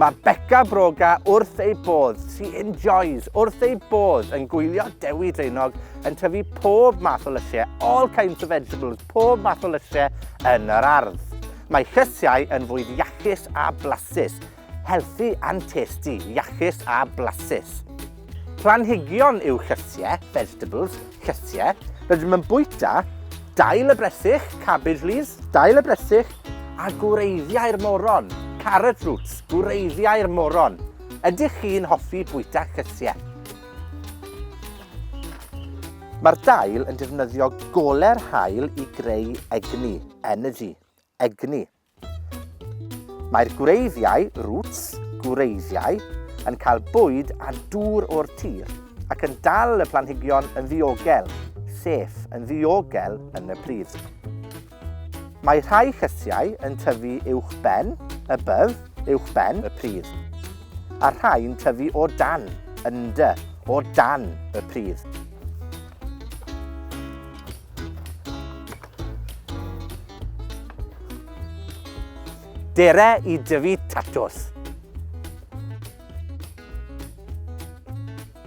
Mae Beca Broga wrth ei bodd, she enjoys, wrth ei bodd yn gwylio Dewi Dreinog yn tyfu pob math o lysiau, all kinds of vegetables, pob math o lysiau yn yr ardd. Mae llysiau yn fwyd iachus a blasus, healthy and tasty, iachus a blasus. Planhigion yw llysiau, vegetables, llysiau, rydym yn bwyta dail y bresych, cabbage leaves, dail y bresych a gwreiddiau'r moron. Carrot roots, gwreiddiau'r moron. Ydych chi'n hoffi bwyta llysiau? Mae'r dail yn defnyddio gole'r haul i greu egni, energy, egni. Mae'r gwreiddiau, roots, gwreiddiau, yn cael bwyd a dŵr o'r tir ac yn dal y planhigion yn ddiogel, safe, yn ddiogel yn y pridd. Mae rhai llysiau yn tyfu uwchben, above, uwchben y pridd, a rhai'n tyfu o dan, under, o dan y pridd. Derau i dyfu tatws.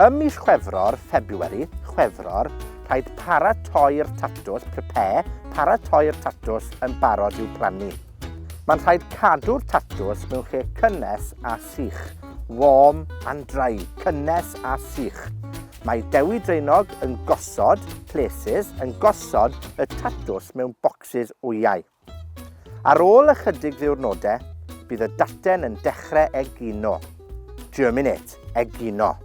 Ym mis Chwefror, February, Chwefror, rhaid paratoi'r tatws, prepare, paratoi'r tatws yn barod i'w plannu. Mae'n rhaid cadw'r tatws mewn lle cynnes a sych, warm and dry, cynnes a sych. Mae Dewi Dreinog yn gosod, places, yn gosod y tatws mewn bocsys wyau. Ar ôl ychydig ddiwrnodau, bydd y daten yn dechrau egino. Germinate, egino.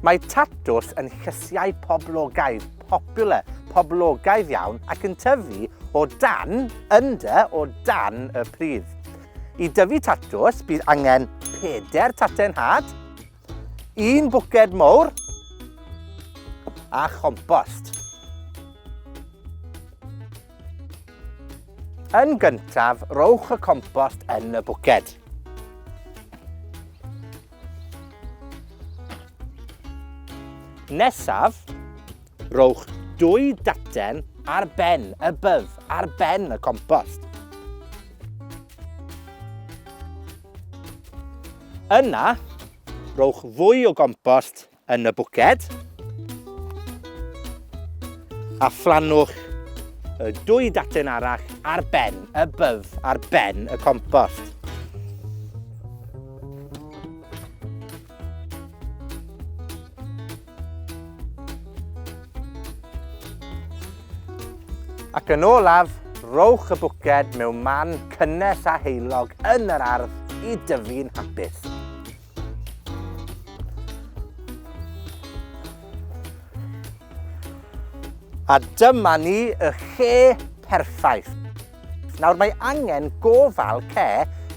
Mae tatws yn llysiau poblogaidd, popular, poblogaidd iawn, ac yn tyfu o dan, under, o dan y pridd. I dyfu tatws, bydd angen 4 taten had, 1 bwced mawr, a chompost. Yn gyntaf, rowch y compost yn y bwced. Nesaf, rowch 2 daten ar ben, above, ar ben y compost. Yna, rowch fwy o gompost yn y bwced a phlanwch y 2 daten arall ar ben, above, ar ben y compost. Ac yn olaf, rowch y bwced mewn man cynnes a heulog yn yr ardd i dyfu'n hapus. A dyma ni y lle perffaith. Nawr mae angen gofal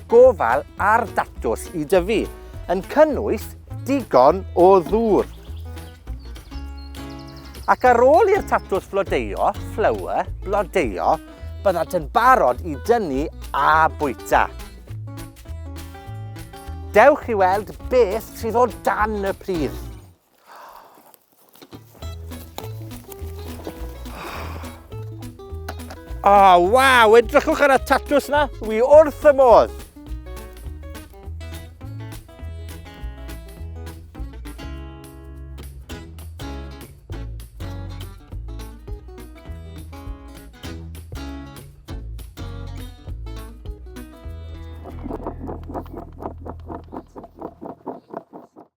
gofal ar datws i dyfu, yn cynnwys digon o ddŵr. Ac ar ôl i'r tatws flodeuo, flower, blodeuo, byddant yn barod i dynnu a bwyta. Dewch i weld beth sydd o dan y pridd. Oh, waw, edrychwch ar y tatws na, wi wrth y modd.